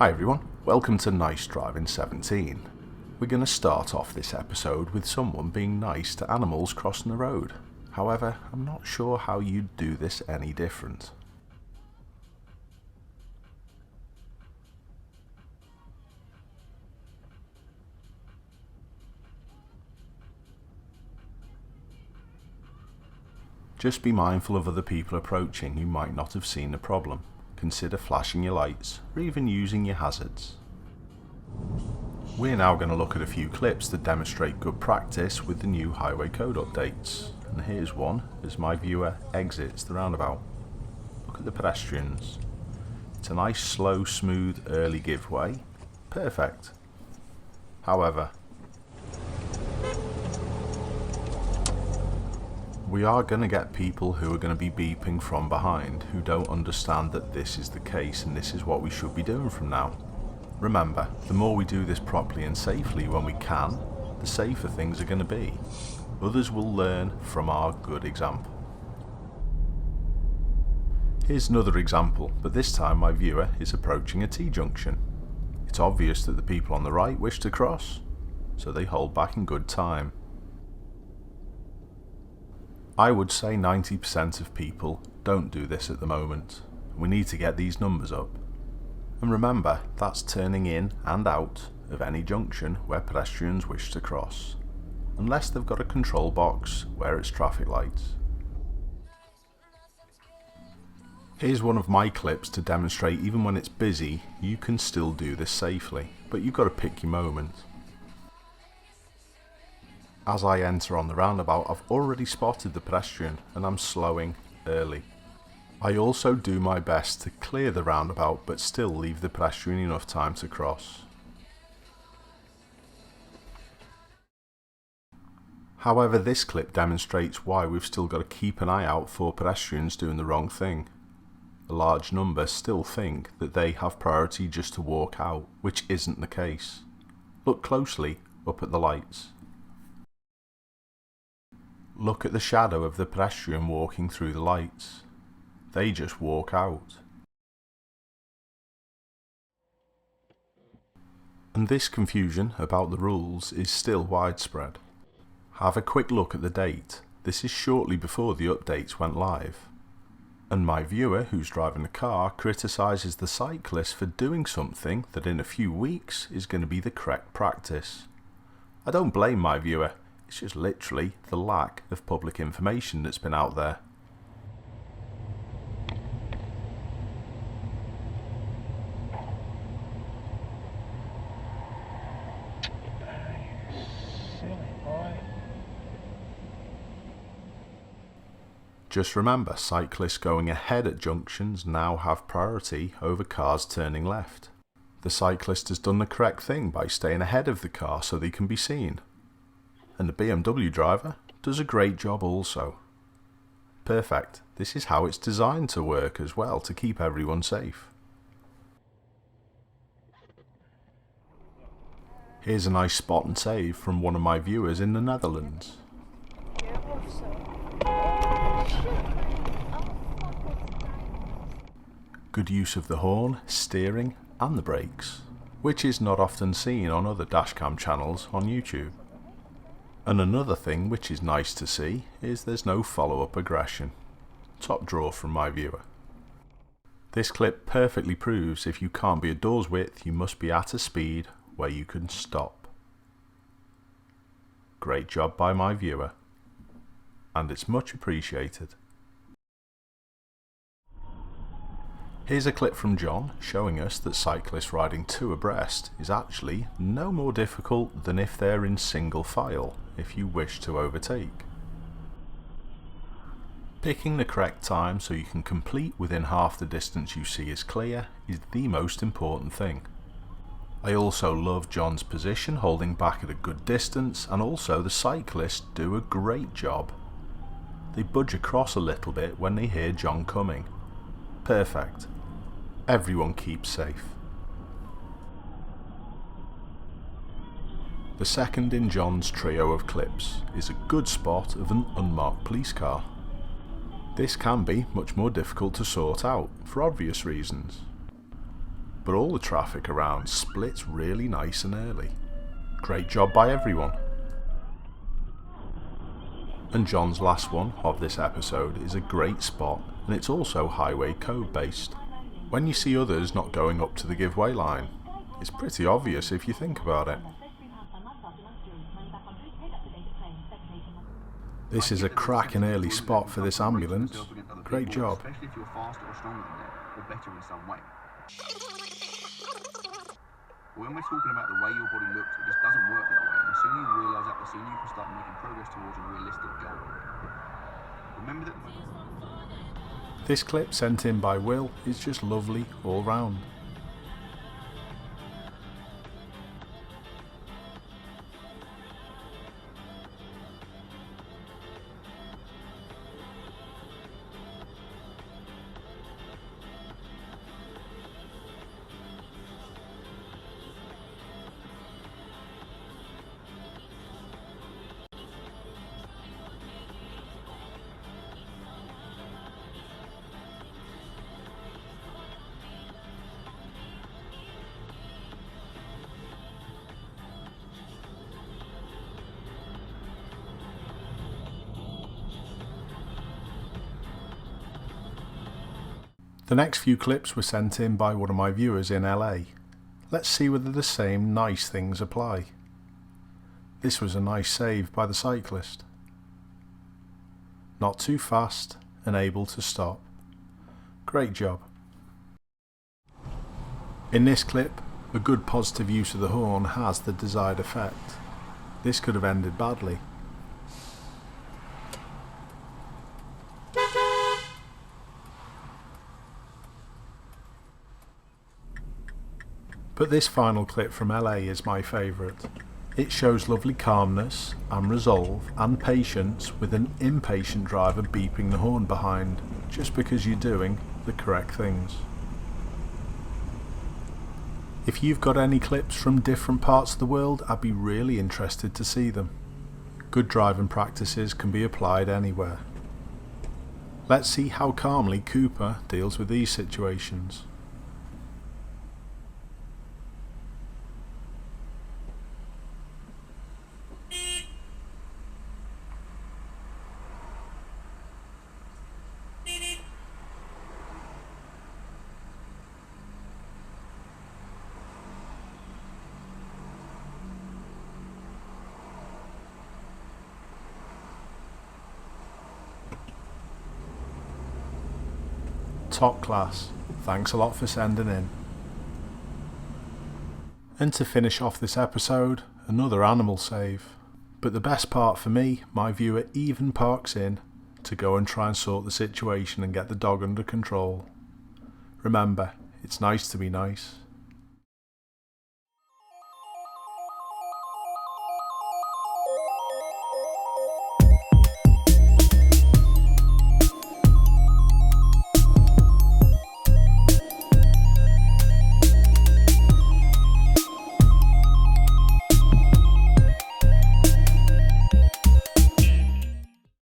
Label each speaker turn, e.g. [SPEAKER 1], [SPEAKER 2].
[SPEAKER 1] Hi everyone, welcome to Nice Driving 17. We're going to start off this episode with someone being nice to animals crossing the road. However, I'm not sure how you'd do this any different. Just be mindful of other people approaching who might not have seen the problem. Consider flashing your lights, or even using your hazards. We're now going to look at a few clips that demonstrate good practice with the new highway code updates. And here's one as my viewer exits the roundabout. Look at the pedestrians. It's a nice slow, smooth, early giveaway. Perfect. However, we are going to get people who are going to be beeping from behind who don't understand that this is the case and this is what we should be doing from now. Remember, the more we do this properly and safely when we can, the safer things are going to be. Others will learn from our good example. Here's another example, but this time my viewer is approaching a T-junction. It's obvious that the people on the right wish to cross, so they hold back in good time. I would say 90% of people don't do this at the moment. We need to get these numbers up. And remember, that's turning in and out of any junction where pedestrians wish to cross, unless they've got a control box where it's traffic lights. Here's one of my clips to demonstrate even when it's busy, you can still do this safely, but you've got to pick your moment. As I enter on the roundabout, I've already spotted the pedestrian and I'm slowing early. I also do my best to clear the roundabout but still leave the pedestrian enough time to cross. However, this clip demonstrates why we've still got to keep an eye out for pedestrians doing the wrong thing. A large number still think that they have priority just to walk out, which isn't the case. Look closely up at the lights. Look at the shadow of the pedestrian walking through the lights. They just walk out. And this confusion about the rules is still widespread. Have a quick look at the date. This is shortly before the updates went live. And my viewer, who's driving the car, criticises the cyclist for doing something that in a few weeks is going to be the correct practice. I don't blame my viewer. It's just literally the lack of public information that's been out there. Just remember, cyclists going ahead at junctions now have priority over cars turning left. The cyclist has done the correct thing by staying ahead of the car so they can be seen. And the BMW driver does a great job also. Perfect. This is how it's designed to work as well, to keep everyone safe. Here's a nice spot and save from one of my viewers in the Netherlands. Good use of the horn, steering and the brakes, which is not often seen on other dashcam channels on YouTube. And another thing which is nice to see is there's no follow-up aggression. Top draw from my viewer. This clip perfectly proves if you can't be a door's width, you must be at a speed where you can stop. Great job by my viewer, and it's much appreciated. Here's a clip from John showing us that cyclists riding two abreast is actually no more difficult than if they're in single file if you wish to overtake. Picking the correct time so you can complete within half the distance you see is clear is the most important thing. I also love John's position, holding back at a good distance, and also the cyclists do a great job. They budge across a little bit when they hear John coming. Perfect. Everyone keeps safe. The second in John's trio of clips is a good spot of an unmarked police car. This can be much more difficult to sort out, for obvious reasons. but all the traffic around splits really nice and early. Great job by everyone. And John's last one of this episode is a great spot, and it's also highway code based. When you see others not going up to the giveaway line, it's pretty obvious if you think about it. This is a cracking early spot for this ambulance. Great job.
[SPEAKER 2] Especially if you're faster or stronger than them, or better in some way. When we're talking about the way your body looks, it just doesn't work that way. And the sooner you realise that, the sooner you can start making progress towards a realistic goal. Remember that.
[SPEAKER 1] This clip sent in by Will is just lovely all round. The next few clips were sent in by one of my viewers in LA. Let's see whether the same nice things apply. This was a nice save by the cyclist. Not too fast and able to stop. Great job. In this clip, a good positive use of the horn has the desired effect. This could have ended badly. But this final clip from LA is my favourite. It shows lovely calmness and resolve and patience with an impatient driver beeping the horn behind, just because you're doing the correct things. If you've got any clips from different parts of the world, I'd be really interested to see them. Good driving practices can be applied anywhere. Let's see how calmly Cooper deals with these situations. Top class. Thanks a lot for sending in. And to finish off this episode, another animal save. But the best part for me, my viewer even parks in to go and try and sort the situation and get the dog under control. Remember, it's nice to be nice.